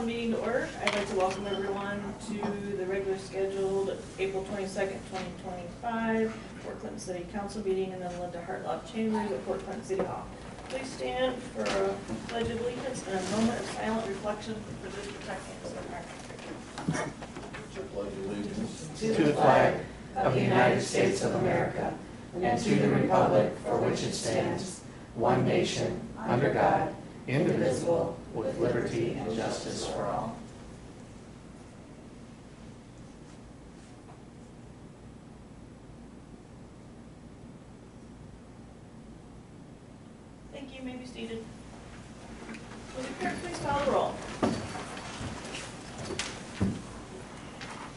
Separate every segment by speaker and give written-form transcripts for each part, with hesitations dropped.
Speaker 1: call the meeting to order. I'd like to welcome everyone to the regular scheduled April 22nd, 2025 Fort Clinton City Council meeting in the Linda Hartloff Chambers at Fort Clinton City Hall. Please stand for a pledge of allegiance and a moment of silent reflection for this protecting us.
Speaker 2: Pledge allegiance
Speaker 3: to the flag of the United States of America and to the republic for which it stands, one nation, under God, indivisible, with liberty and justice for all.
Speaker 1: Thank you. You may be seated. Will the clerk please call the roll?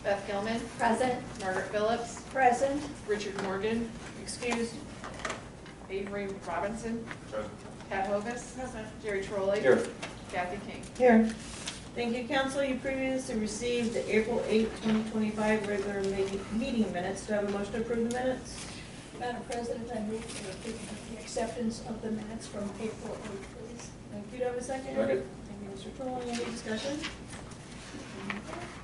Speaker 4: Beth Gilman.
Speaker 5: Present.
Speaker 4: Margaret Phillips.
Speaker 5: Present.
Speaker 4: Richard Morgan. Excused. Avery Robinson. Pat Hovis.
Speaker 1: Present.
Speaker 4: Jerry Trolley.
Speaker 2: Here.
Speaker 4: Kathy King.
Speaker 1: Here. Thank you, Council. You previously received the April 8, 2025 regular meeting minutes. Do I have a motion to approve the minutes?
Speaker 5: Madam President, I move for the acceptance of the minutes from April 8th, please.
Speaker 1: Thank you. Do I have a second?
Speaker 2: Second.
Speaker 1: Thank you, Mr. Trolley. Any discussion?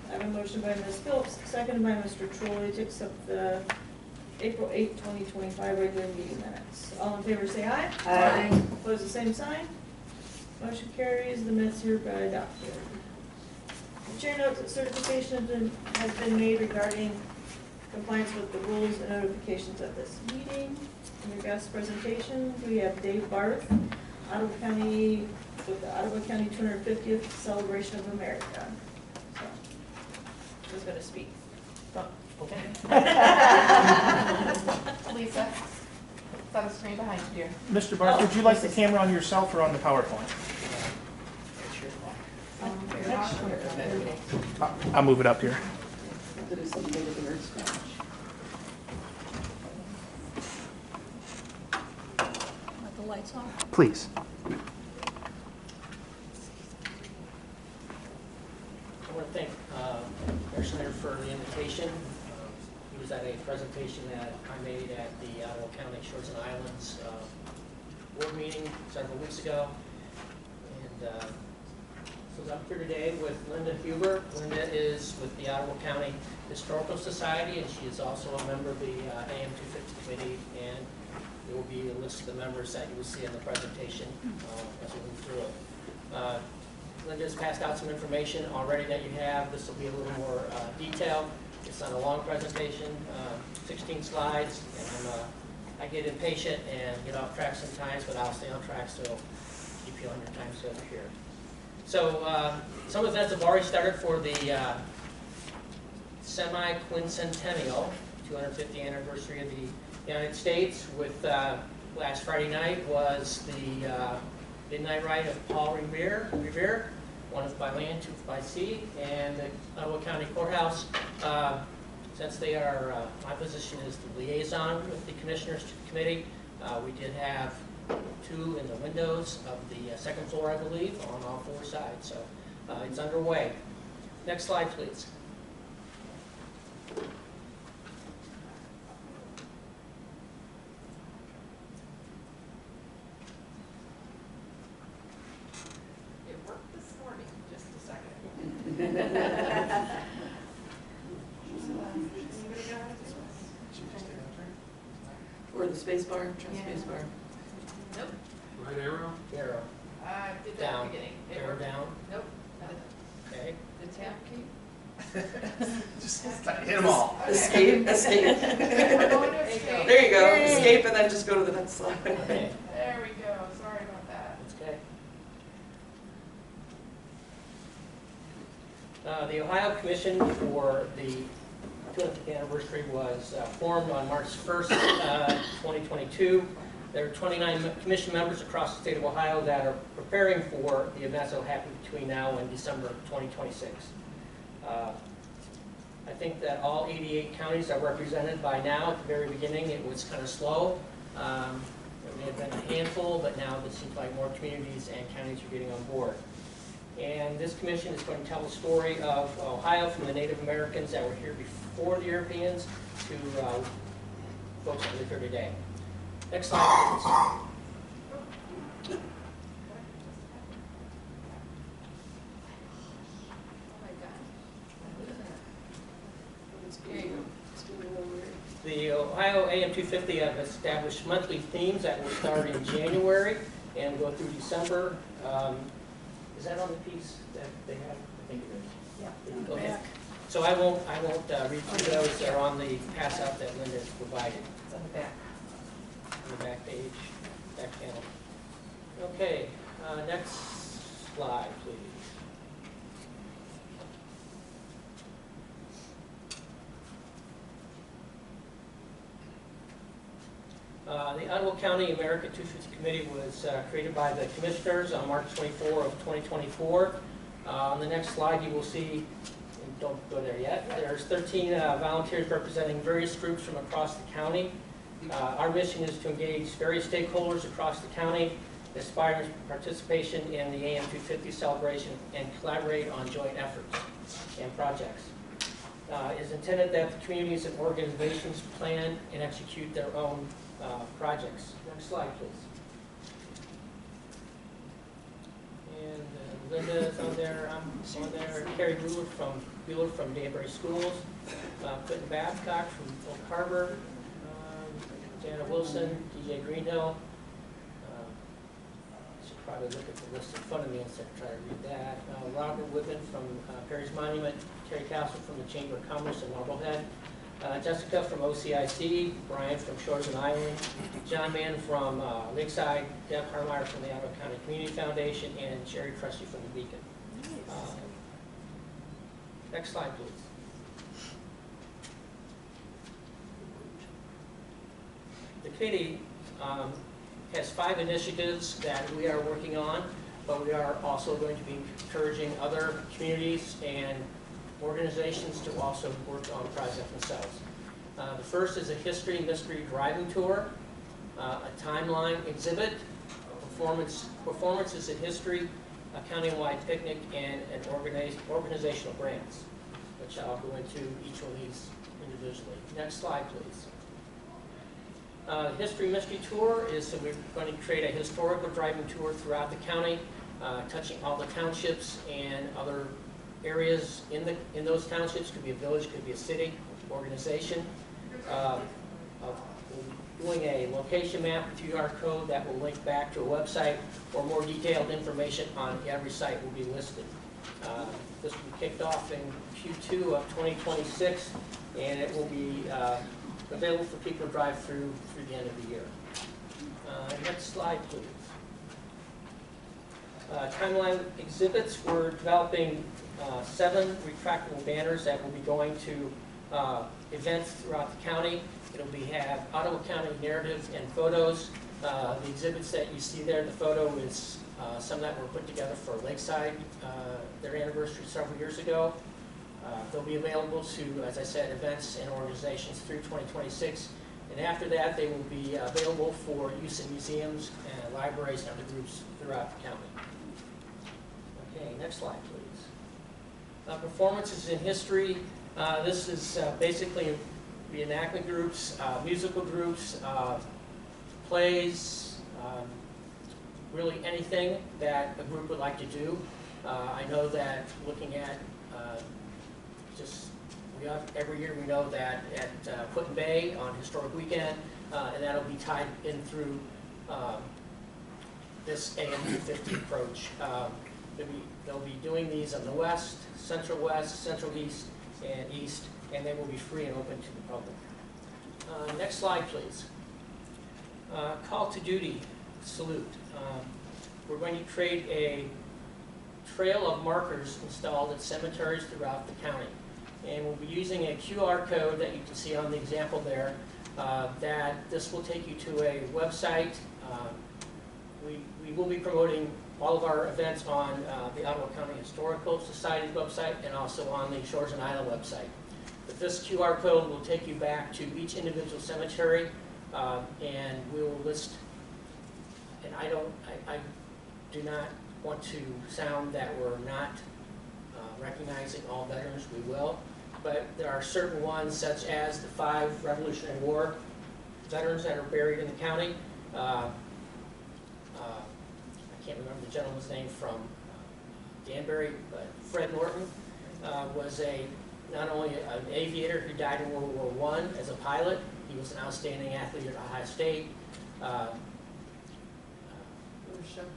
Speaker 1: I have a motion by Ms. Phillips, seconded by Mr. Trolley to accept the April 8, 2025 regular meeting minutes. All in favor say aye.
Speaker 5: Aye.
Speaker 1: Opposed, the same sign. Motion carries. The minutes hereby adopted. The chair notes that certification has been made regarding compliance with the rules and notifications at this meeting. In your guest presentation, we have Dave Barth, Ottawa County, with the Ottawa County 250th Celebration of America. So, who's going to speak?
Speaker 4: Lisa. It's on the screen behind you, dear.
Speaker 6: Mr. Barth, would you like the camera on yourself or on the PowerPoint? I'll move it up here.
Speaker 5: Let the lights on.
Speaker 6: Please.
Speaker 7: I want to thank Mayor Schneider for the invitation. He was at a presentation that I made at the Ottawa County Shores and Islands board meeting several weeks ago. And so I'm here today with Linda Huber. Linda is with the Ottawa County Historical Society, and she is also a member of the AM 250 committee. And there will be a list of the members that you will see in the presentation as we move through it. Linda's passed out some information already that you have. This will be a little more detailed. It's not a long presentation, 16 slides, and I get impatient and get off track sometimes, but I'll stay on track, so keep you on your time schedule here. So some events have already started for the semi-quincentennial 250th anniversary of the United States. With last Friday night was the midnight ride of Paul Revere, one by land, two by sea, and the Ottawa County Courthouse. Since they are, my position is the liaison with the Commissioners Committee. We did have two in the windows of the second floor, I believe, on all four sides. So it's underway. Next slide, please.
Speaker 4: It worked this morning. Just a second.
Speaker 8: Or the space bar, try space bar.
Speaker 4: Nope.
Speaker 2: Right arrow?
Speaker 7: Arrow.
Speaker 4: I did that at
Speaker 7: Down.
Speaker 4: the beginning. It
Speaker 7: Arrow
Speaker 4: worked.
Speaker 7: down.
Speaker 4: Nope.
Speaker 7: Okay.
Speaker 4: The tab key.
Speaker 6: Just hit them all.
Speaker 8: Escape, escape.
Speaker 4: We're going to escape.
Speaker 8: There you go, escape and then just go to the next slide.
Speaker 7: Okay.
Speaker 4: There we go. Sorry about that.
Speaker 7: Okay. The Ohio Commission for the 250th anniversary was formed on March 1st, 2022. There are 29 commission members across the state of Ohio that are preparing for the events that will happen between now and December 2026. I think that all 88 counties are represented by now. At the very beginning, it was kind of slow. There may have been a handful, but now it seems like more communities and counties are getting on board. And this commission is going to tell the story of Ohio, from the Native Americans that were here before the Europeans to folks that live here today. Next slide, please. The Ohio AM 250 have established monthly themes that will start in January and go through December. Is that on the piece that they have? I think it is.
Speaker 5: Yeah.
Speaker 7: Okay.
Speaker 5: Back.
Speaker 7: So I won't read through those. They're on the pass out that Linda has provided
Speaker 8: It's on the back.
Speaker 7: on the back page, back panel. Okay, next slide, please. The Ottawa County America 250 Committee was created by the Commissioners on March 24 of 2024. On the next slide, you will see, and don't go there yet, there's 13 volunteers representing various groups from across the county. Our mission is to engage various stakeholders across the county, inspire participation in the AM 250 celebration, and collaborate on joint efforts and projects. It is intended that the communities and organizations plan and execute their own projects. Next slide, please. And Linda is on there, I'm on there, Carrie Bueller from Danbury Schools, Quentin Babcock from Oak Harbor, Jana Wilson, DJ Greenhill. I should probably look at the list in front of me instead of try to read that. Robert Whitman from Perry's Monument, Terry Castle from the Chamber of Commerce in Marblehead, Jessica from OCIC, Brian from Shores and Island, John Mann from Lakeside, Deb Harmeyer from the Ottawa County Community Foundation, and Sherry Crusty from the Beacon. Next slide, please. The committee has 5 initiatives that we are working on, but we are also going to be encouraging other communities and organizations to also work on projects themselves. The first is a History Mystery Driving Tour, a timeline exhibit, performances in history, a county-wide picnic, and an organizational grants, which I'll go into each one of these individually. Next slide, please. History Mystery Tour is, so we're going to create a historical driving tour throughout the county, touching all the townships and other areas in those townships. Could be a village, could be a city, organization. Doing a location map, QR code that will link back to a website, or more detailed information on every site will be listed. This will be kicked off in Q2 of 2026, and it will be available for people to drive through the end of the year. Next slide, please. Timeline exhibits. We're developing 7 retractable banners that will be going to events throughout the county. It'll have Ottawa County narratives and photos. The exhibits that you see there, the photo is some that were put together for Lakeside, their anniversary several years ago. They'll be available to, as I said, events and organizations through 2026. And after that, they will be available for use in museums and libraries and other groups throughout the county. Okay, next slide, please. Performances in history. This is basically reenactment groups, musical groups, plays, really anything that a group would like to do. I know that looking at every year we know that at Put in Bay on Historic Weekend, and that'll be tied in through this AM 250 approach. They'll be doing these on the west, central east, and they will be free and open to the public. Next slide, please. Call to duty salute. We're going to create a trail of markers installed at cemeteries throughout the county. And we'll be using a QR code that you can see on the example there, that this will take you to a website. We will be promoting all of our events on the Ottawa County Historical Society's website and also on the Shores and Island website. But this QR code will take you back to each individual cemetery, and we will list, and I do not want to sound that we're not recognizing all veterans. We will, but there are certain ones, such as the 5 Revolutionary War veterans that are buried in the county. I can't remember the gentleman's name from Danbury, but Fred Norton was not only an aviator who died in World War I as a pilot, He was an outstanding athlete at Ohio State.
Speaker 8: Louis Shepherd.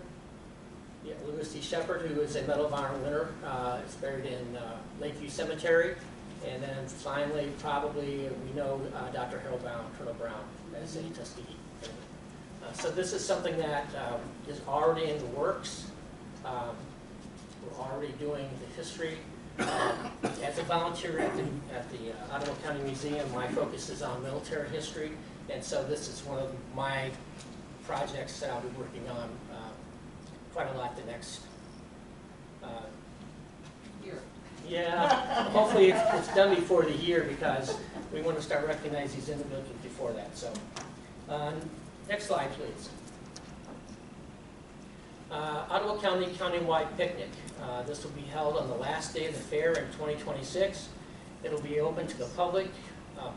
Speaker 7: Yeah, Louis D. Shepherd, who is a Medal of Honor winner, is buried in Lakeview Cemetery. And then finally, probably, we know Dr. Harold Brown, Colonel Brown, as a Tuskegee. So this is something that is already in the works. We're already doing the history. As a volunteer at the Ottawa County Museum, my focus is on military history, and so this is one of my projects that I'll be working on quite a lot the next
Speaker 8: Here.
Speaker 7: yeah, hopefully it's done before the year, because we want to start recognizing these individuals before that. So, next slide, please. Ottawa County Countywide Picnic. This will be held on the last day of the fair in 2026. It'll be open to the public,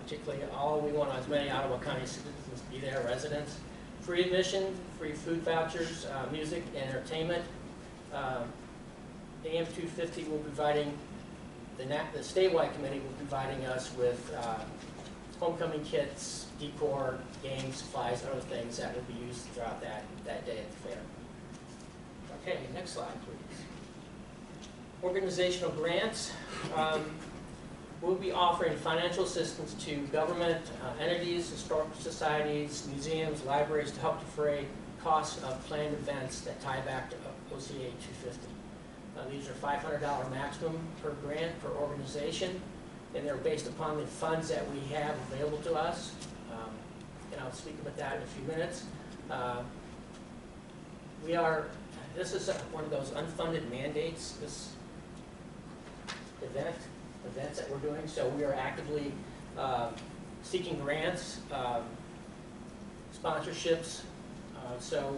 Speaker 7: particularly we want as many Ottawa County citizens to be there, residents. Free admission, free food vouchers, music, and entertainment. AM 250 will be providing, the statewide committee will be providing us with homecoming kits, decor, games, supplies, other things that will be used throughout that day at the fair. Okay, next slide, please. Organizational grants. We'll be offering financial assistance to government entities, historical societies, museums, libraries to help defray costs of planned events that tie back to OCA 250. These are $500 maximum per grant per organization, and they're based upon the funds that we have available to us. And I'll speak about that in a few minutes. This is one of those unfunded mandates, this events that we're doing. So we are actively seeking grants, sponsorships. So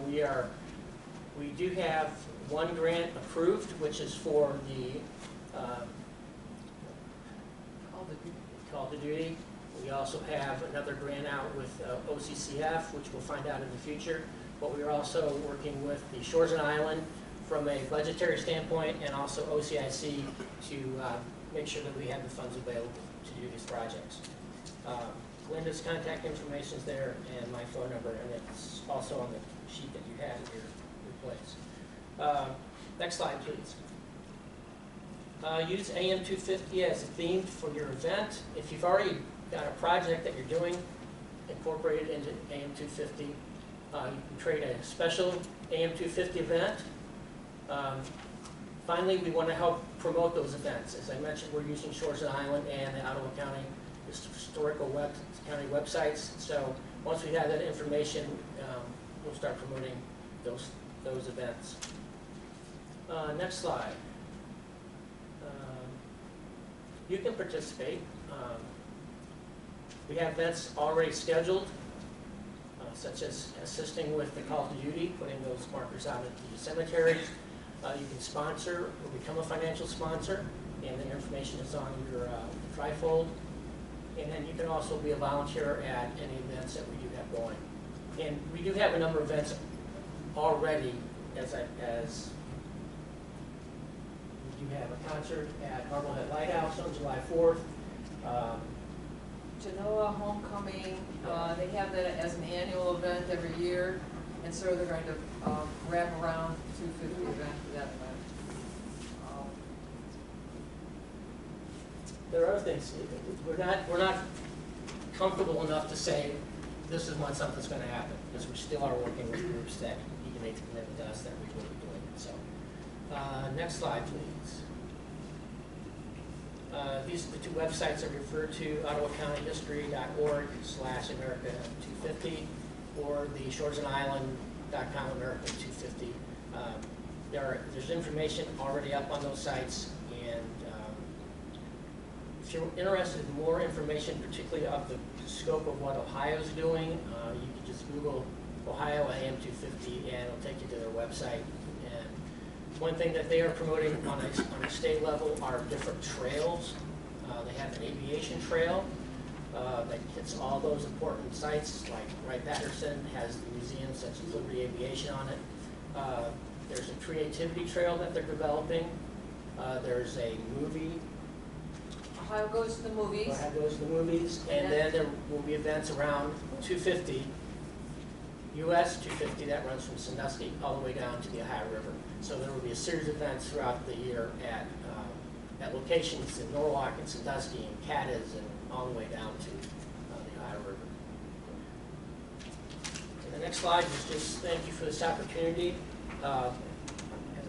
Speaker 7: we do have one grant approved, which is for the Call to Duty. We also have another grant out with OCCF, which we'll find out in the future. But we are also working with the Shores and Island from a budgetary standpoint, and also OCIC to make sure that we have the funds available to do these projects. Linda's contact information is there, and my phone number, and it's also on the sheet that you had in your place. Next slide, please. Use AM 250 as a theme for your event. If you've already got a project that you're doing, incorporate it into AM 250. You can create a special AM 250 event. Finally, we want to help promote those events. As I mentioned, we're using Shores and Island and the Ottawa County historical county websites. So once we have that information, we'll start promoting those events. Next slide. You can participate. We have events already scheduled, such as assisting with the Call to Duty, putting those markers out at the cemetery. You can sponsor or become a financial sponsor, and the information is on your trifold. And then you can also be a volunteer at any events that we do have going. And we do have a number of events already, as we do have a concert at Marblehead Lighthouse on July 4th.
Speaker 8: Genoa Homecoming, they have that as an annual event every year, and so they're going to wrap around 250 event for that event.
Speaker 7: There are other things. We're not comfortable enough to say this is when something's going to happen, because we still are working with groups that you can make the commitment to us that we will be doing it. So, next slide, please. These are the two websites I referred to: ottawacountyhistory.org/America250 or the shoresandisland.com America250. There's information already up on those sites, and if you're interested in more information, particularly of the scope of what Ohio's doing, you can just Google Ohio AM250 and it'll take you to their website. And one thing that they are promoting on a state level are different trails. They have an aviation trail that hits all those important sites, like Wright-Patterson has the museum such as Liberty Aviation on it. There's a creativity trail that they're developing. There's a movie
Speaker 8: Ohio Goes to the Movies.
Speaker 7: Ohio Goes to the Movies, and then there will be events around 250, US 250, that runs from Sandusky all the way down to the Ohio River. So there will be a series of events throughout the year at locations in Norwalk and Sandusky and Cadiz and all the way down to the Ohio River. And the next slide is just thank you for this opportunity. As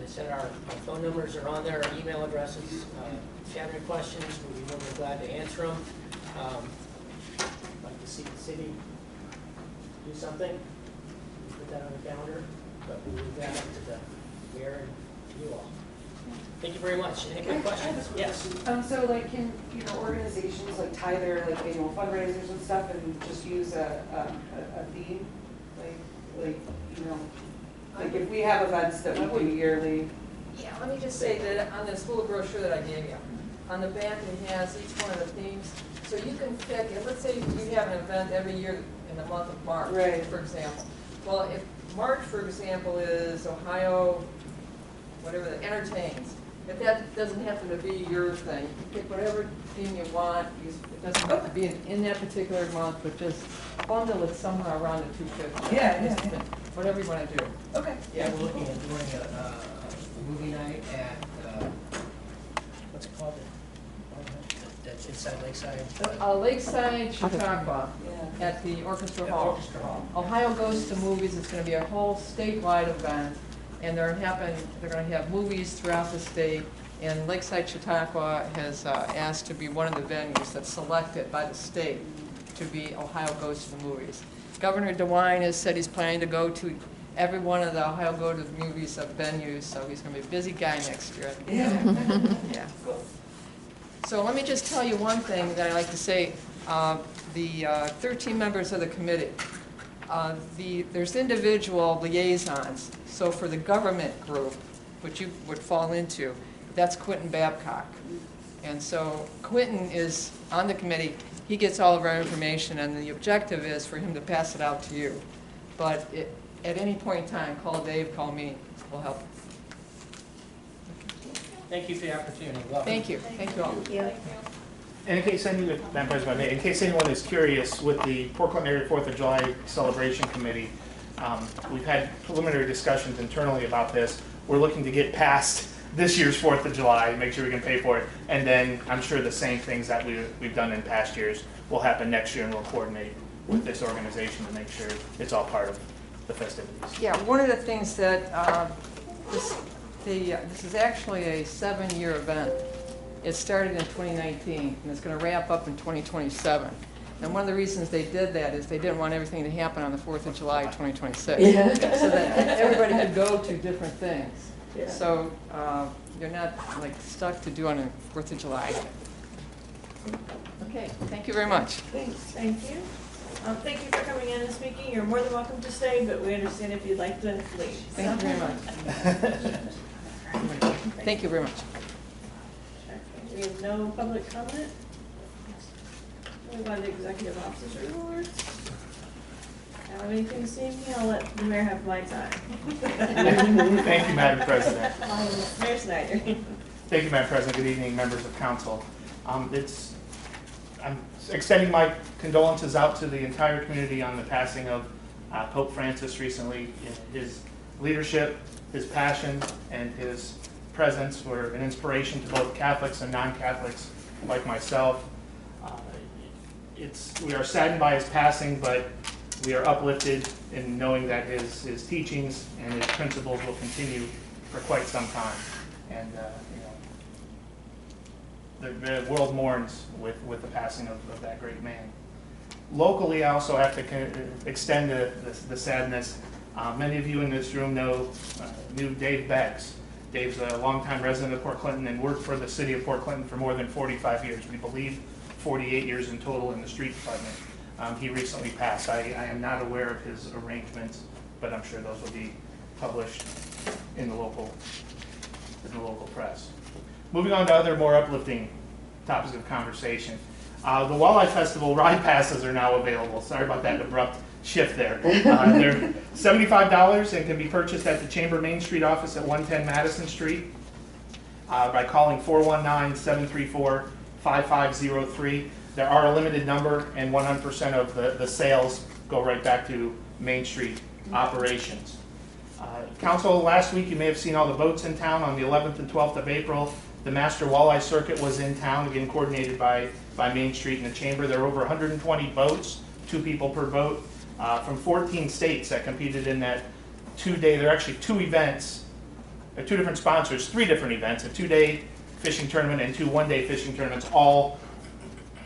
Speaker 7: I said, our phone numbers are on there, our email addresses. If you have any questions, we'll be more than glad to answer them. Like to see the city do something, put that on the calendar, but we'll leave that up to the mayor and you all. Thank you very much. Any quick questions? Yes.
Speaker 9: So like can, organizations like tie their like annual fundraisers and stuff and just use a theme? Like if we have events that we do yearly.
Speaker 8: Yeah, let me just say that on this little brochure that I gave you, on the back it has each one of the themes. So you can pick, and let's say you have an event every year in the month of March,
Speaker 9: Right.
Speaker 8: for example. Well, if March, for example, is Ohio, whatever, that entertains, if that doesn't happen to be your thing, you can pick whatever theme you want. It doesn't have to be in that particular month, but just bundle it somehow around the 250.
Speaker 9: Yeah.
Speaker 8: Whatever you want to do.
Speaker 9: Okay.
Speaker 7: Yeah, we're looking at doing a movie night at, what's it called? That's inside Lakeside.
Speaker 8: Lakeside Chautauqua
Speaker 9: Yeah.
Speaker 8: at the Orchestra
Speaker 7: At
Speaker 8: Hall.
Speaker 7: Orchestra Hall.
Speaker 8: Ohio Goes to Movies. It's going to be a whole statewide event, and they're going to have movies throughout the state. And Lakeside Chautauqua has asked to be one of the venues that's selected by the state to be Ohio Goes to the Movies. Governor DeWine has said he's planning to go to every one of the Ohio Go to the Movies venues, so he's going to be a busy guy next year.
Speaker 9: Yeah.
Speaker 8: Yeah. So let me just tell you one thing that I like to say. The 13 members of the committee, there's individual liaisons. So for the government group, which you would fall into, that's Quentin Babcock. And so Quentin is on the committee. He gets all of our information, and the objective is for him to pass it out to you. But at any point in time, call Dave, call me. We'll help.
Speaker 7: Thank you for the opportunity. Welcome.
Speaker 8: Thank you. Thank you all.
Speaker 6: And in case anyone, Madam President, in case anyone is curious, with the Port Clinton Area 4th of July Celebration Committee, we've had preliminary discussions internally about this. We're looking to get past this year's 4th of July, make sure we can pay for it, and then I'm sure the same things that we've done in past years will happen next year, and we'll coordinate with this organization to make sure it's all part of the festivities.
Speaker 8: Yeah, one of the things that this is actually a 7-year event. It started in 2019, and it's going to wrap up in 2027. And one of the reasons they did that is they didn't want everything to happen on the 4th of July 2026, so that everybody could go to different things.
Speaker 1: Yeah.
Speaker 8: So you're not like stuck to do on the 4th of July. Okay, thank you very much.
Speaker 1: Thanks, thank you. Thank you for coming in and speaking. You're more than welcome to stay, but we understand if you'd like to leave.
Speaker 8: Thank you very much. Thank you very much.
Speaker 1: We have no public comment. Move on to executive officer reports. Have anything to say? I'll let the mayor have my time.
Speaker 6: Thank you, Madam President.
Speaker 1: Mayor Snyder.
Speaker 6: Thank you, Madam President. Good evening, members of council. I'm extending my condolences out to the entire community on the passing of Pope Francis recently. His leadership, his passion, and his presence were an inspiration to both Catholics and non-Catholics like myself. We are saddened by his passing, but we are uplifted in knowing that his teachings and his principles will continue for quite some time. And the world mourns with the passing of that great man. Locally, I also have to extend the sadness. Many of you in this room knew Dave Beggs. Dave's a longtime resident of Port Clinton and worked for the city of Port Clinton for more than 45 years. We believe 48 years in total in the street department. He recently passed. I am not aware of his arrangements, but I'm sure those will be published in the local press. Moving on to other more uplifting topics of conversation. The Walleye Festival ride passes are now available. Sorry about that abrupt shift there. They're $75 and can be purchased at the Chamber Main Street office at 110 Madison Street by calling 5503. There are a limited number, and 100% of the sales go right back to Main Street operations. Council, last week you may have seen all the boats in town on the 11th and 12th of April. The Master Walleye Circuit was in town, again coordinated by Main Street and the Chamber. There were over 120 boats, 2 people per boat, from 14 states that competed in that 2-day, there are actually 2 events, 2 different sponsors, 3 different events, a 2-day fishing tournament and 2 one-day fishing tournaments, all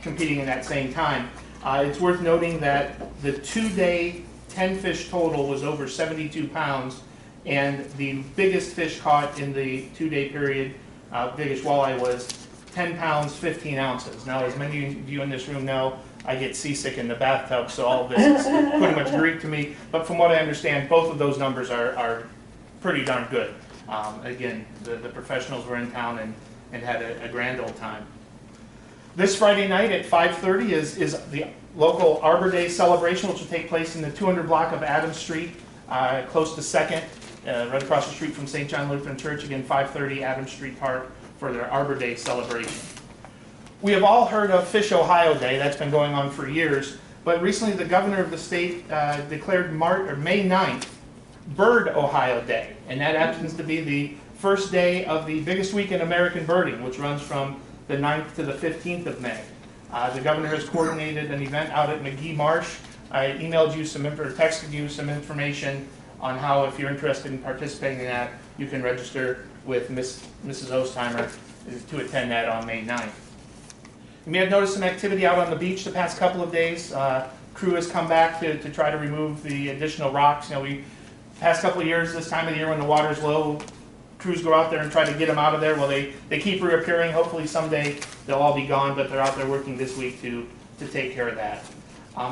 Speaker 6: competing in that same time. It's worth noting that the 2-day 10 fish total was over 72 pounds, and the biggest fish caught in the 2-day period, biggest walleye, was 10 pounds, 15 ounces. Now, as many of you in this room know, I get seasick in the bathtub, so all of this is pretty much Greek to me. But from what I understand, both of those numbers are pretty darn good. Again, the professionals were in town and had a grand old time. This Friday night at 5:30 is the local Arbor Day celebration, which will take place in the 200 block of Adams Street, close to 2nd, right across the street from St. John Lutheran Church. Again, 5:30 Adams Street Park for their Arbor Day celebration. We have all heard of Fish Ohio Day. That's been going on for years. But recently the governor of the state declared May 9th Bird Ohio Day. And that happens to be the first day of the biggest week in American birding, which runs from the 9th to the 15th of May. The governor has coordinated an event out at McGee Marsh. I emailed you or texted you some information on how, if you're interested in participating in that, you can register with Mrs. Ostheimer to attend that on May 9th. You may have noticed some activity out on the beach the past couple of days. Crew has come back to try to remove the additional rocks. You know, past couple of years, this time of the year when the water's low, crews go out there and try to get them out of there. Well, they keep reappearing. Hopefully someday they'll all be gone, but they're out there working this week to take care of that.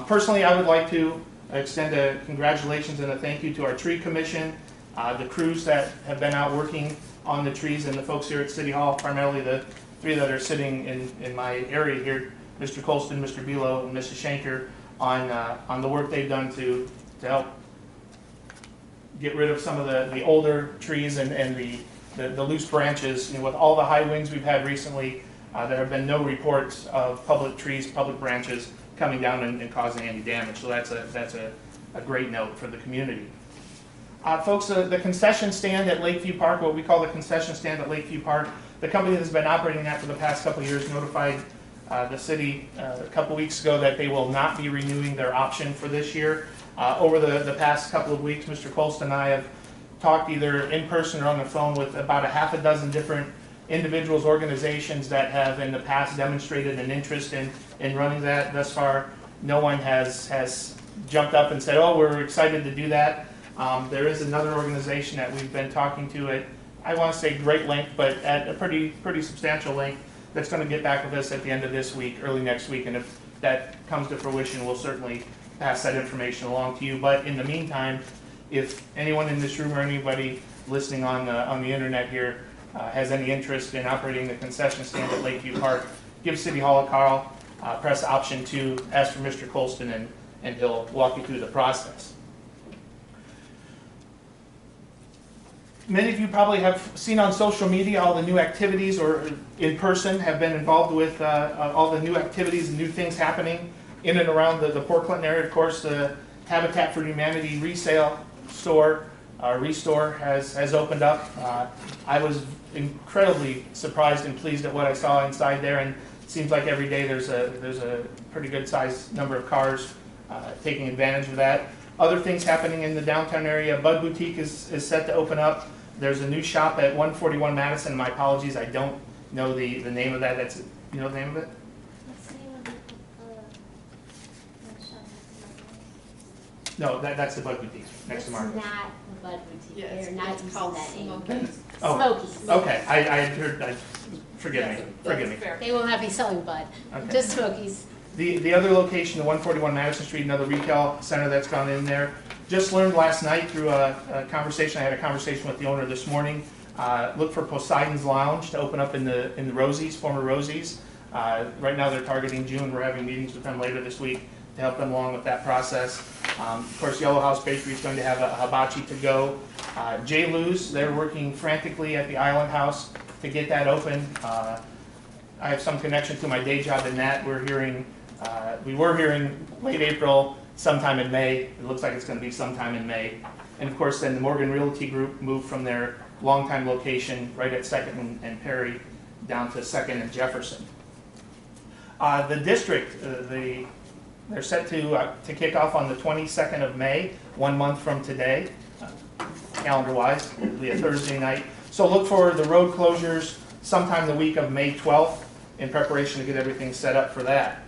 Speaker 6: Personally, I would like to extend a congratulations and a thank you to our tree commission, the crews that have been out working on the trees, and the folks here at City Hall, primarily the 3 that are sitting in my area here, Mr. Colston, Mr. Bilo, and Mrs. Shanker, on the work they've done to help get rid of some of the older trees and the loose branches. You know, with all the high winds we've had recently, there have been no reports of public trees, public branches coming down and causing any damage. So that's a great note for the community. Folks, the concession stand at Lakeview Park, what we call the concession stand at Lakeview Park, the company that's been operating that for the past couple of years notified the city a couple weeks ago that they will not be renewing their option for this year. Over the past couple of weeks, Mr. Colston and I have talked either in person or on the phone with about 6 different individuals, organizations that have in the past demonstrated an interest in running that. Thus far, no one has jumped up and said, oh, we're excited to do that. There is another organization that we've been talking to at, I want to say great length, but at a pretty substantial length, that's going to get back with us at the end of this week, early next week, and if that comes to fruition, we'll certainly pass that information along to you. But in the meantime, if anyone in this room or anybody listening on the internet here has any interest in operating the concession stand at Lakeview Park, give City Hall a call, press option 2, ask for Mr. Colston, and he'll walk you through the process. Many of you probably have seen on social media all the new activities, or in person have been involved with all the new activities and new things happening in and around the Port Clinton area. Of course, the Habitat for Humanity resale store, Restore, has opened up. I was incredibly surprised and pleased at what I saw inside there, and it seems like every day there's a pretty good sized number of cars taking advantage of that. Other things happening in the downtown area. Bud Boutique is set to open up. There's a new shop at 141 Madison. My apologies, I don't know the name of that. You know the name of it?
Speaker 10: What's the name of the shop?
Speaker 6: No, that's the Bud Boutique next to Marcos.
Speaker 10: It's not the Bud Boutique.
Speaker 4: Yes,
Speaker 10: They're not
Speaker 4: it's
Speaker 10: using
Speaker 4: called
Speaker 10: that name.
Speaker 4: Smokies.
Speaker 6: Oh,
Speaker 10: Smokies.
Speaker 6: okay. I had heard. Forgive me. Forgive me.
Speaker 4: Fair.
Speaker 10: They will not be selling Bud,
Speaker 6: Okay.
Speaker 10: just Smokies.
Speaker 6: The other location, the 141 Madison Street, another retail center that's gone in there. Just learned last night through a conversation. I had a conversation with the owner this morning. Look for Poseidon's Lounge to open up in the Rosie's, former Rosie's. Right now they're targeting June. We're having meetings with them later this week to help them along with that process. Of course, Yellow House Bakery is going to have a hibachi to go. J. Lou's, they're working frantically at the Island House to get that open. I have some connection to my day job in that. We were hearing late April, sometime in May. It looks like it's going to be sometime in May. And of course, then the Morgan Realty Group moved from their longtime location right at 2nd and Perry down to 2nd and Jefferson. The district, they're set to kick off on the 22nd of May, 1 month from today, calendar-wise. It'll be a Thursday night. So look for the road closures sometime the week of May 12th in preparation to get everything set up for that.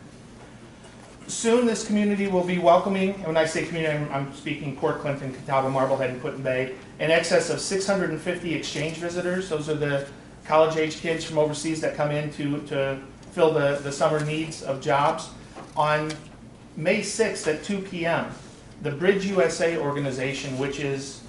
Speaker 6: Soon this community will be welcoming, and when I say community, I'm speaking Port Clinton, Catawba, Marblehead, and Put in Bay, in excess of 650 exchange visitors. Those are the college-age kids from overseas that come in to fill the summer needs of jobs. On May 6th at 2 p.m., the Bridge USA organization, which is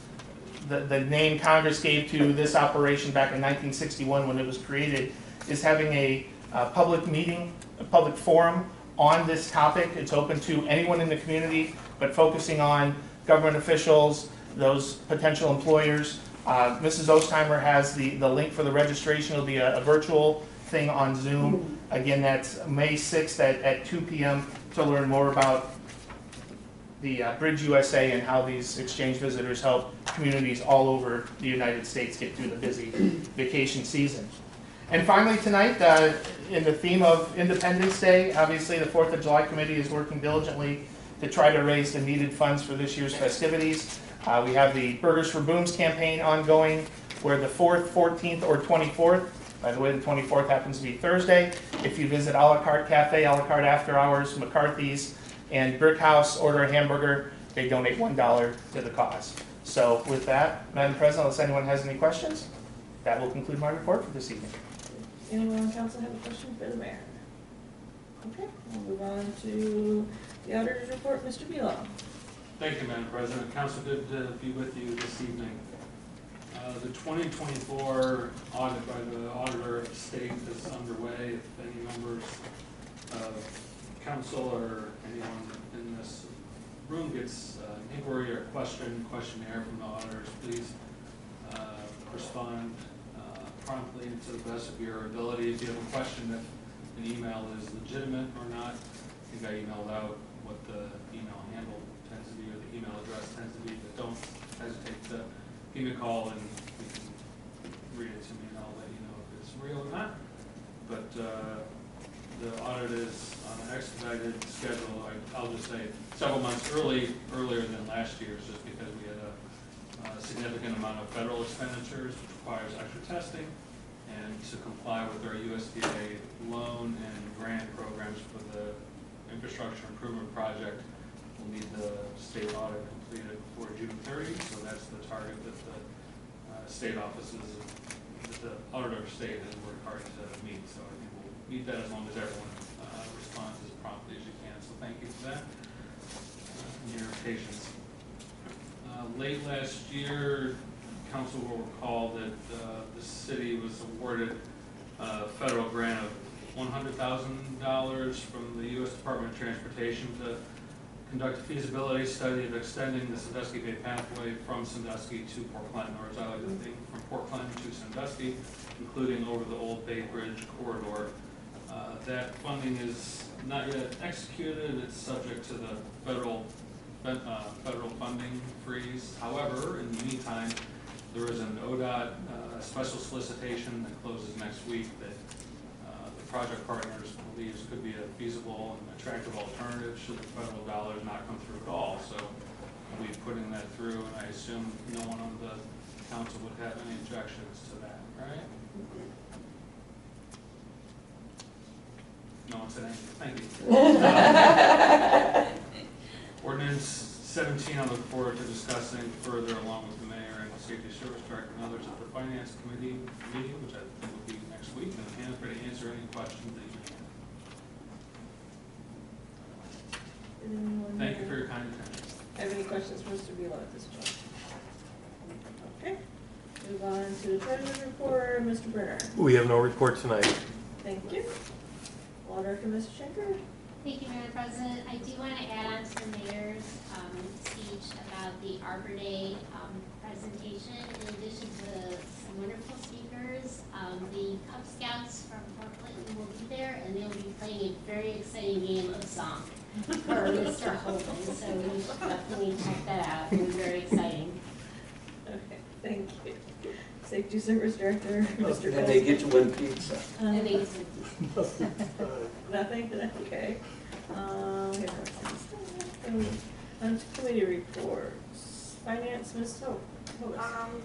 Speaker 6: the name Congress gave to this operation back in 1961 when it was created, is having a public meeting, a public forum on this topic. It's open to anyone in the community, but focusing on government officials, those potential employers. Mrs. Ostheimer has the link for the registration. It'll be a virtual thing on Zoom. Again, that's May 6th at 2 p.m. to learn more about the Bridge USA and how these exchange visitors help communities all over the United States get through the busy vacation season. And finally tonight, in the theme of Independence Day, obviously the 4th of July Committee is working diligently to try to raise the needed funds for this year's festivities. We have the Burgers for Booms campaign ongoing, where the 4th, 14th, or 24th, by the way, the 24th happens to be Thursday, if you visit A La Carte Cafe, A La Carte After Hours, McCarthy's, and Brick House, order a hamburger, they donate $1 to the cause. So with that, Madam President, unless anyone has any questions, that will conclude my report for this evening.
Speaker 1: Anyone on council have a question for the mayor? Okay, we'll move on to the auditor's report, Mr. Bealow.
Speaker 2: Thank you, Madam President. Council, good to be with you this evening. The 2024 audit by the Auditor of the State is underway. If any members of council or anyone in this room gets inquiry or questionnaire from the auditors, please respond promptly and to the best of your ability. If you have a question, if an email is legitimate or not, I think I emailed out what the email handle tends to be or the email address tends to be, but don't hesitate to give me a call and you can read it to me and I'll let you know if it's real or not. But the audit is on an expedited schedule. I'll just say several months earlier than last year's, just because we had a significant amount of federal expenditures, which requires extra testing, and to comply with our USDA loan and grant programs for the infrastructure improvement project, we'll need the state audit completed before June 30. So that's the target that the state offices, that the Auditor of State has worked hard to meet. So I think we'll meet that as long as everyone responds as promptly as you can. So thank you for that and your patience. Late last year, council will recall that the city was awarded a federal grant of $100,000 from the U.S. Department of Transportation to conduct a feasibility study of extending the Sandusky Bay pathway from Sandusky to Port Clinton, or as I like to think, from Port Clinton to Sandusky, including over the Old Bay Bridge corridor. That funding is not yet executed. It's subject to the federal funding freeze. However, in the meantime, there is an ODOT special solicitation that closes next week that the project partners believes could be a feasible and attractive alternative should the federal dollars not come through at all. So we'll be putting that through, and I assume no one on the council would have any objections to that, right? No one said anything. Thank you. Ordinance 17, I look forward to discussing further along with the mayor and the safety service director and others at the finance committee meeting, which I think will be next week. And I'm happy to answer any questions that you may have. Thank you for your kind attention.
Speaker 1: Have any questions for Mr. Bealow at this point? Okay, move on to the treasurer's report, Mr. Brenner.
Speaker 11: We have no report tonight.
Speaker 1: Thank you. Law Director, Mr. Schenker.
Speaker 10: Thank you, Madam President. I do want to add on to the mayor's speech about the Arbor Day presentation. In addition to some wonderful speakers, the Cub Scouts from Port Clinton will be there, and they'll be playing a very exciting game of song for Mr. Holden, so you should definitely check that out, it'll be very exciting.
Speaker 1: Okay, thank you. Safety Service Director, Mr.
Speaker 3: And they
Speaker 1: Colson.
Speaker 3: get to win pizza.
Speaker 10: And they,
Speaker 1: Nothing, okay. We have on to committee reports. Finance, Ms. Hope.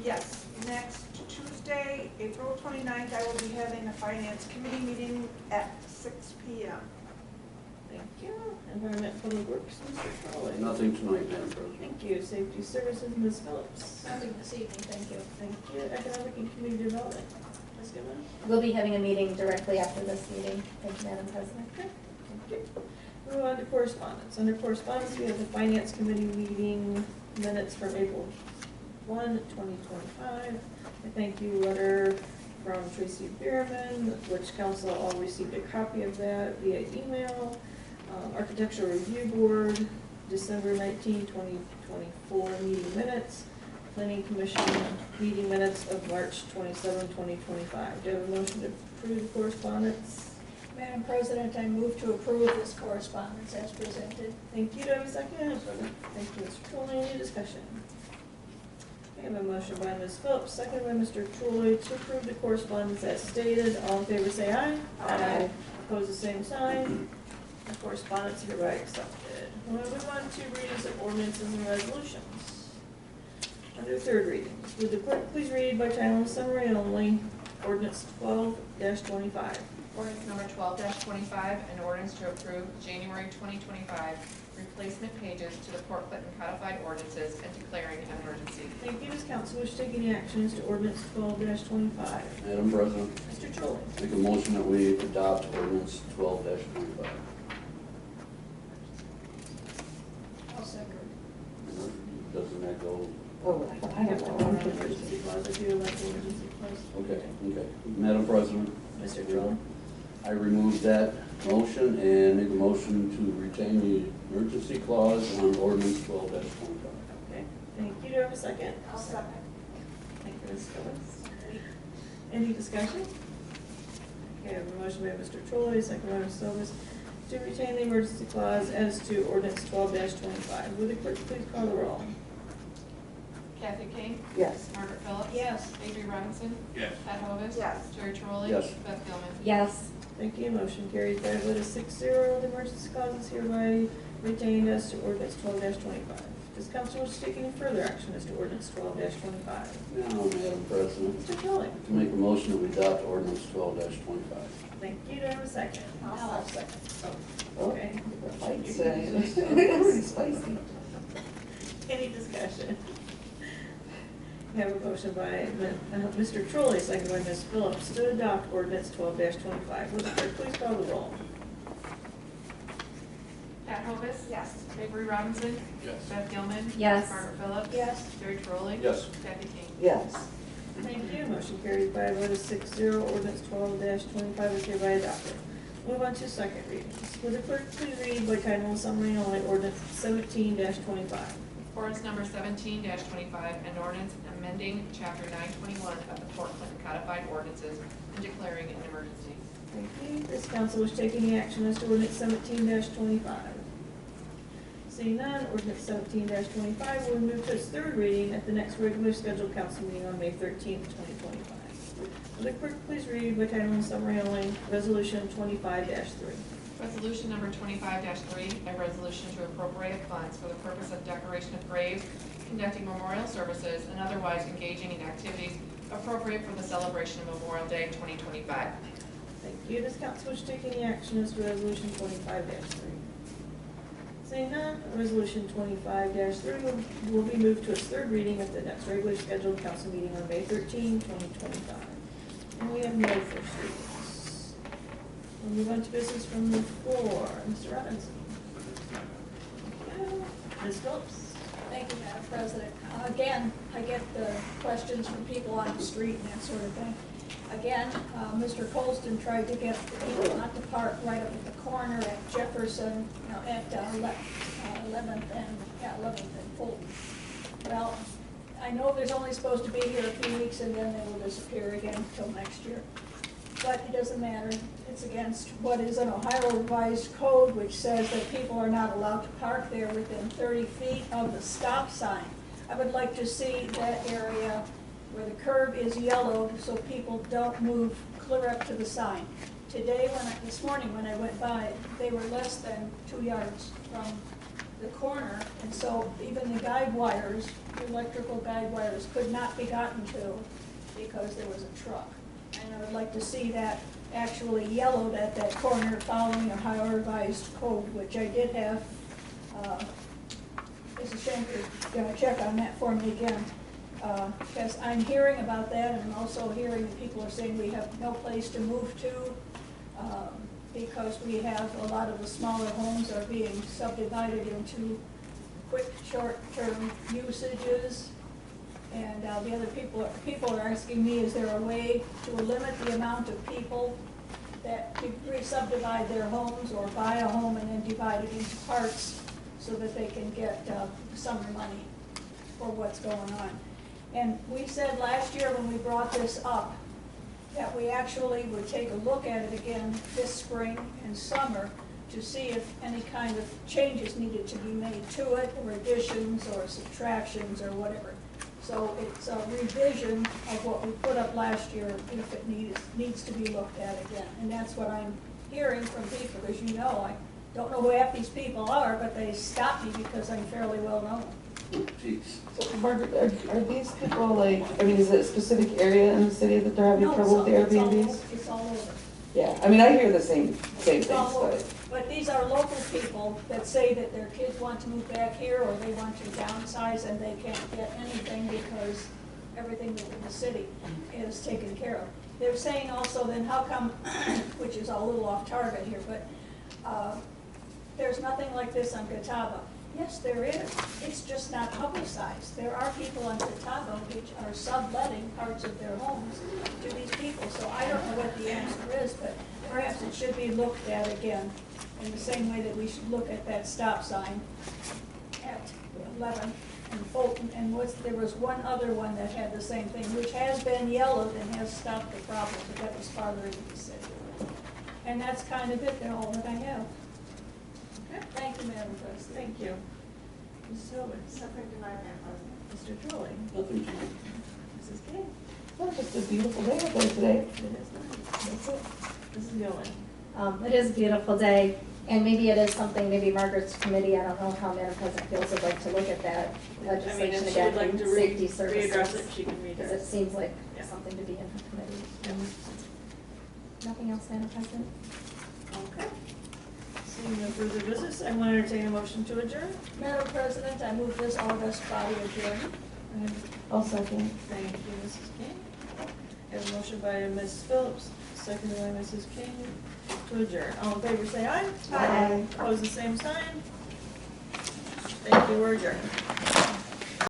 Speaker 11: Yes, next Tuesday, April 29th, I will be having a finance committee meeting at 6 p.m.
Speaker 1: Thank you. Environment Public Works, Mr. Crowley.
Speaker 3: Nothing tonight, Madam President.
Speaker 1: Thank you. Safety Services, Ms. Phillips.
Speaker 5: Nothing this evening, thank you.
Speaker 1: Thank you. Economic and Community Development, Ms. Goodman.
Speaker 12: We'll be having a meeting directly after this meeting. Thank you, Madam President.
Speaker 1: Okay, thank you. Move on to correspondence. Under correspondence, we have the Finance Committee meeting minutes from April 1, 2025. A thank you letter from Tracy Bierman, which council all received a copy of that via email. Architectural Review Board, December 19, 2024 meeting minutes. Planning Commission meeting minutes of March 27, 2025. Do you have a motion to approve the correspondence?
Speaker 5: Madam President, I move to approve this correspondence as presented.
Speaker 1: Thank you. Do I have a second? Thank you, Mr. Trolley. Any discussion? I have a motion by Ms. Phillips, second by Mr. Trolley to approve the correspondence as stated. All in favor say aye. Aye. Opposed, the same sign. The correspondence hereby accepted. We'll move on to readings of ordinances and resolutions. Under third readings, would the clerk please read by title and summary only, ordinance 12-25.
Speaker 4: Ordinance number 12-25, an ordinance to approve January 2025 replacement pages to the Port Clinton codified ordinances and declaring an emergency.
Speaker 1: Thank you. Does council wish to take any action as to ordinance 12-25?
Speaker 3: Madam President,
Speaker 1: Mr. Trolley.
Speaker 3: make a motion that we adopt ordinance 12-25.
Speaker 5: I'll second.
Speaker 3: Doesn't that go?
Speaker 9: Oh, I don't know.
Speaker 1: Emergency clause, I do like the emergency clause.
Speaker 3: Okay. Madam President,
Speaker 1: Mr. Trolley.
Speaker 3: I remove that motion and make a motion to retain the emergency clause on ordinance 12-25.
Speaker 1: Okay, thank you. Do I have a second?
Speaker 11: I'll second.
Speaker 1: Thank you, Ms. Phillips. Any discussion? Okay, I have a motion by Mr. Trolley, second by Ms. Phillips, to retain the emergency clause as to ordinance 12-25. Would the clerk please call the roll?
Speaker 4: Kathy King,
Speaker 9: Yes.
Speaker 4: Margaret Phillips.
Speaker 5: Yes.
Speaker 4: Avery Robinson,
Speaker 2: Yes.
Speaker 4: Pat Hovis.
Speaker 11: Yes.
Speaker 4: Jerry Trolley.
Speaker 3: Yes.
Speaker 4: Beth Gilman.
Speaker 12: Yes.
Speaker 1: Thank you. Motion carries by a vote of 6-0. The emergency clause is hereby retained as to ordinance 12-25. Does council wish to take any further action as to ordinance 12-25?
Speaker 3: Now, Madam President,
Speaker 1: Mr. Trolley.
Speaker 3: to make a motion that we adopt ordinance 12-25.
Speaker 1: Thank you. Do I have a second?
Speaker 5: I'll second.
Speaker 1: Oh, okay.
Speaker 9: Spicy.
Speaker 1: Any discussion? I have a motion by Mr. Trolley, second by Ms. Phillips, to adopt ordinance 12-25. Would the clerk please call the roll?
Speaker 4: Pat Hovis.
Speaker 11: Yes.
Speaker 4: Avery Robinson,
Speaker 2: Yes.
Speaker 4: Beth Gilman.
Speaker 12: Yes.
Speaker 4: Margaret Phillips.
Speaker 5: Yes.
Speaker 4: Jerry Trolley.
Speaker 3: Yes.
Speaker 4: Kathy King.
Speaker 9: Yes.
Speaker 1: Thank you. Motion carries by a vote of 6-0. Ordinance 12-25 is hereby adopted. Move on to second readings. Would the clerk please read by title and summary only ordinance 17-25?
Speaker 4: Ordinance number 17-25, an ordinance amending chapter 921 of the Port Clinton codified ordinances and declaring an emergency.
Speaker 1: Thank you. This council is taking action as to ordinance 17-25. Seeing none, ordinance 17-25 will move to its third reading at the next regular scheduled council meeting on May 13th, 2025. Will the clerk please read by title and summary only, resolution 25-3?
Speaker 4: Resolution number 25-3, a resolution to appropriate funds for the purpose of decoration of graves, conducting memorial services, and otherwise engaging in activities appropriate for the celebration of Memorial Day 2025.
Speaker 1: Thank you. Does council wish to take any action as to resolution 25-3? Seeing none, resolution 25-3 will be moved to its third reading at the next regularly scheduled council meeting on May 13, 2025. And we have no first readings. We'll move on to business from the floor. Mr. Robinson. Ms. Phillips.
Speaker 5: Thank you, Madam President. Again, I get the questions from people on the street and that sort of thing. Again, Mr. Colston tried to get the people not to park right up at the corner at Jefferson, at 11th and Fulton. Well, I know there's only supposed to be here a few weeks and then they will disappear again until next year. but it doesn't matter. It's against what is an Ohio revised code, which says that people are not allowed to park there within 30 feet of the stop sign. I would like to see that area where the curb is yellowed so people don't move clear up to the sign. Today, this morning when I went by, they were less than 2 yards from the corner, and so even the guide wires, the electrical guide wires, could not be gotten to because there was a truck. And I would like to see that actually yellowed at that corner following Ohio revised code, which I did have. Mrs. Shanker, gonna check on that for me again. Because I'm hearing about that, and I'm also hearing that people are saying we have no place to move to, because we have a lot of the smaller homes are being subdivided into quick, short-term usages. And the other people are asking me, is there a way to limit the amount of people that re-subdivide their homes or buy a home and then divide it into parts so that they can get summer money for what's going on? And we said last year when we brought this up that we actually would take a look at it again this spring and summer to see if any kind of changes needed to be made to it, or additions or subtractions or whatever. So it's a revision of what we put up last year if it needs to be looked at again. And that's what I'm hearing from people. As you know, I don't know who half these people are, but they stop me because I'm fairly well known.
Speaker 9: So Margaret, are these people like, I mean, is it a specific area in the city that they're having
Speaker 5: No,
Speaker 9: trouble with the Airbnbs?
Speaker 5: It's all over.
Speaker 9: Yeah, I mean, I hear the same things,
Speaker 5: It's all over.
Speaker 9: but.
Speaker 5: But these are local people that say that their kids want to move back here, or they want to downsize and they can't get anything because everything in the city is taken care of. They're saying also then how come, which is a little off target here, but there's nothing like this on Catawba. Yes, there is. It's just not publicized. There are people on Catawba which are subletting parts of their homes to these people. So I don't know what the answer is, but perhaps it should be looked at again in the same way that we should look at that stop sign at 11 and Fulton. And there was one other one that had the same thing, which has been yellowed and has stopped the problem, but that was farther into the city. And that's kind of it. They're all that I have.
Speaker 1: Okay.
Speaker 5: Thank you, Madam President.
Speaker 1: Thank you. Mrs. Hillman.
Speaker 12: Nothing tonight, Madam President.
Speaker 1: Mr. Trolley.
Speaker 9: Nothing to me.
Speaker 1: Mrs. King.
Speaker 9: It's just a beautiful day out there today.
Speaker 1: It is nice. That's it. Mrs. Gillen.
Speaker 12: It is a beautiful day, and maybe it is something, maybe Margaret's committee, I don't know how Madam President feels, would like to look at that legislation
Speaker 1: if she would
Speaker 12: again,
Speaker 1: like
Speaker 12: and
Speaker 1: to
Speaker 12: safety
Speaker 1: readdress
Speaker 12: services.
Speaker 1: it, she can read
Speaker 12: Because
Speaker 1: it.
Speaker 12: it seems like
Speaker 1: Yeah.
Speaker 12: something to be in her committee. Nothing else, Madam President?
Speaker 1: Okay. Seeing no further business, I will entertain a motion to adjourn.
Speaker 5: Madam President, I move this August body adjourn.
Speaker 9: I'll second.
Speaker 1: Thank you, Mrs. King. I have a motion by Ms. Phillips, seconded by Mrs. King to adjourn. All in favor, say aye.
Speaker 12: Aye.
Speaker 1: Opposed, the same sign. Thank you, we're adjourned.